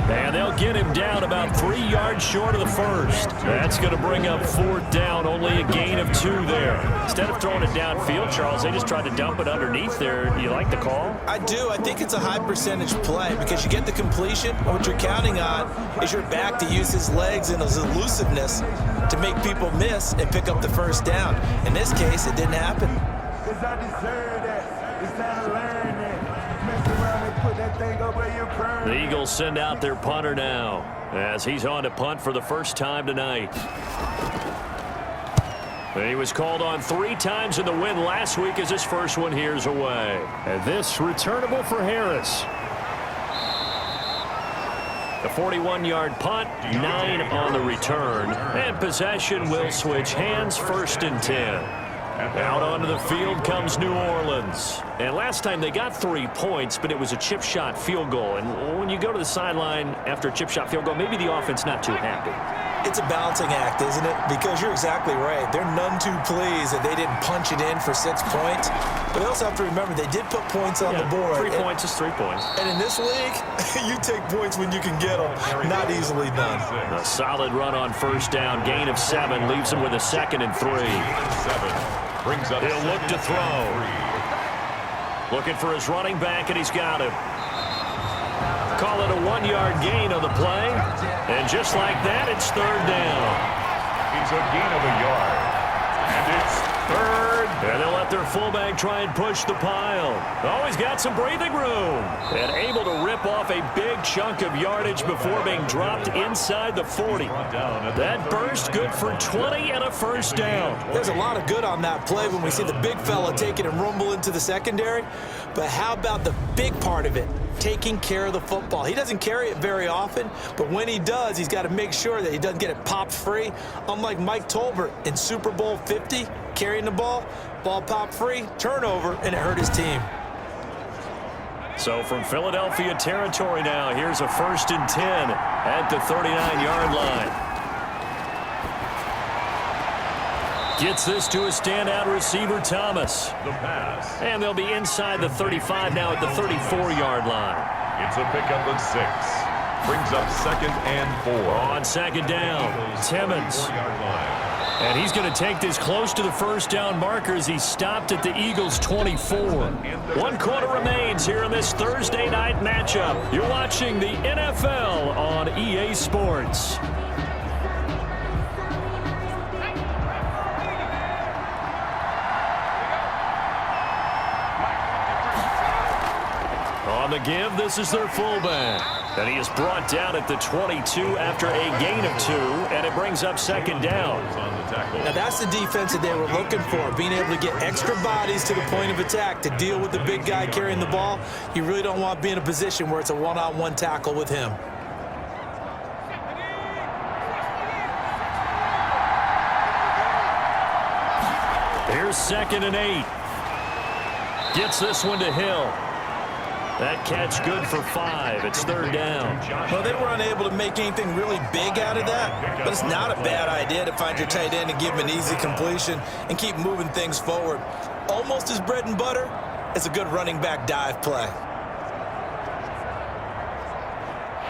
And they'll get him down about 3 yards short of the 1st. That's going to bring up 4th down, only a gain of 2 there. Instead of throwing it downfield, Charles, they just tried to dump it underneath there. Do you like the call? I do. I think it's a high percentage play because you get the completion, and what you're counting on is your back to use his legs and his elusiveness to make people miss and pick up the 1st down. In this case, it didn't happen. The Eagles send out their punter now as he's on to punt for the first time tonight. He was called on 3 times in the win last week as his first one here's away. And this returnable for Harris. The 41-yard punt, 9 on the return. And possession will switch hands, 1st and 10. Out onto the field comes New Orleans. And last time they got 3 points, but it was a chip shot field goal. And when you go to the sideline after a chip shot field goal, maybe the offense not too happy. It's a balancing act, isn't it? Because you're exactly right. They're none too pleased that they didn't punch it in for 6 points. But they also have to remember they did put points on the board. 3 points is 3 points. And in this league, you take points when you can get them. Not easily done. A solid run on first down. Gain of 7 leaves him with a 2nd and 3. 7 brings up. He'll look to throw. Looking for his running back, and he's got him. Call it a 1-yard gain on the play. And just like that, it's 3rd down. It's a gain of a yard. And it's 3rd. And they'll let their fullback try and push the pile. Oh, he's got some breathing room. And able to rip off a big chunk of yardage before being dropped inside the 40. That burst good for 20 and a first down. There's a lot of good on that play when we see the big fella take it and rumble into the secondary. But how about the big part of it? Taking care of the football. He doesn't carry it very often, but when he does, he's got to make sure that he doesn't get it popped free. Unlike Mike Tolbert in Super Bowl 50, carrying the ball popped free, turnover, and it hurt his team. So from Philadelphia territory now, here's a 1st and 10 at the 39-yard line. Gets this to a standout receiver, Thomas. The pass. And they'll be inside the 35 now at the 34-yard line. It's a pickup of 6. Brings up 2nd and 4. On 2nd down, Timmons. 4-yard line. And he's going to take this close to the first down marker as he stopped at the Eagles' 24. 1 quarter remains here in this Thursday night matchup. You're watching the NFL on EA Sports. On the give, this is their fullback. And he is brought down at the 22 after a gain of 2, and it brings up 2nd down. Now that's the defense that they were looking for, being able to get extra bodies to the point of attack to deal with the big guy carrying the ball. You really don't want to be in a position where it's a one-on-one tackle with him. Here's 2nd and 8. Gets this one to Hill. That catch good for 5. It's 3rd down. Well, they were unable to make anything really big out of that, but it's not a bad idea to find your tight end and give him an easy completion and keep moving things forward. Almost as bread and butter as a good running back dive play.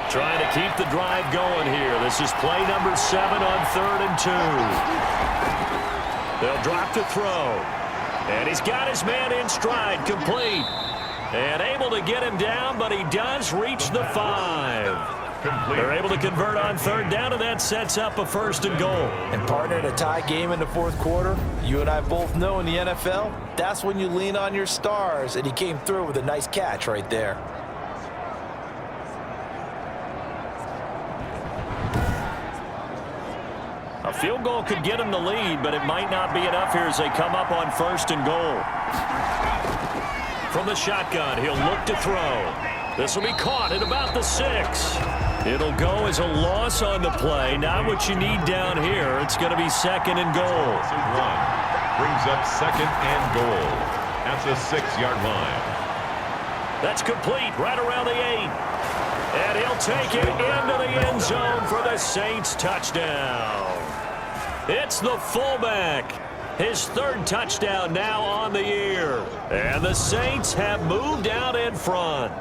Trying to keep the drive going here. This is play number 7 on 3rd and 2. They'll drop to throw. And he's got his man in stride, complete. And able to get him down, but he does reach the 5. They're able to convert on 3rd down, and that sets up a 1st and goal. And partner, in a tie game in the 4th quarter, you and I both know in the NFL, that's when you lean on your stars, and he came through with a nice catch right there. A field goal could get him the lead, but it might not be enough here as they come up on 1st and goal. From the shotgun, he'll look to throw. This will be caught at about the 6. It'll go as a loss on the play. Not what you need down here. It's going to be 2nd and goal. Brings up 2nd and goal at the 6-yard line. That's complete right around the 8. And he'll take it into the end zone for the Saints touchdown. It's the fullback. His 3rd touchdown now on the year. And the Saints have moved out in front.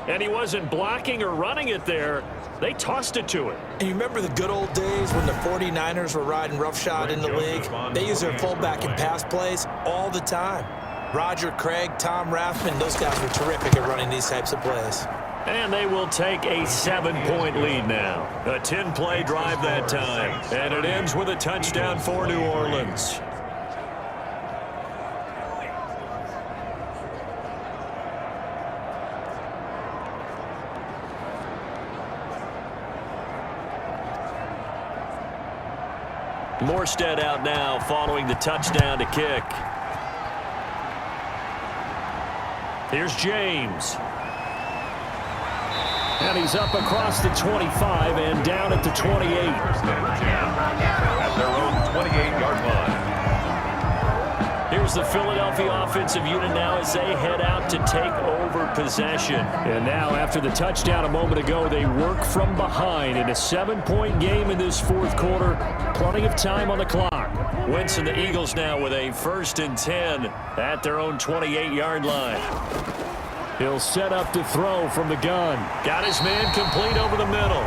And he wasn't blocking or running it there. They tossed it to him. And you remember the good old days when the 49ers were riding roughshod in the league? They used their fullback in pass plays all the time. Roger Craig, Tom Rathman, those guys were terrific at running these types of plays. And they will take a 7-point lead now. A 10-play drive that time. And it ends with a touchdown for New Orleans. Morstead out now following the touchdown to kick. Here's James. And he's up across the 25 and down at the 28. At their own 28-yard line. Here's the Philadelphia offensive unit now as they head out to take over possession. And now, after the touchdown a moment ago, they work from behind in a 7-point game in this fourth quarter. Plenty of time on the clock. Wentz and the Eagles now with a 1st and 10 at their own 28-yard line. He'll set up to throw from the gun. Got his man complete over the middle.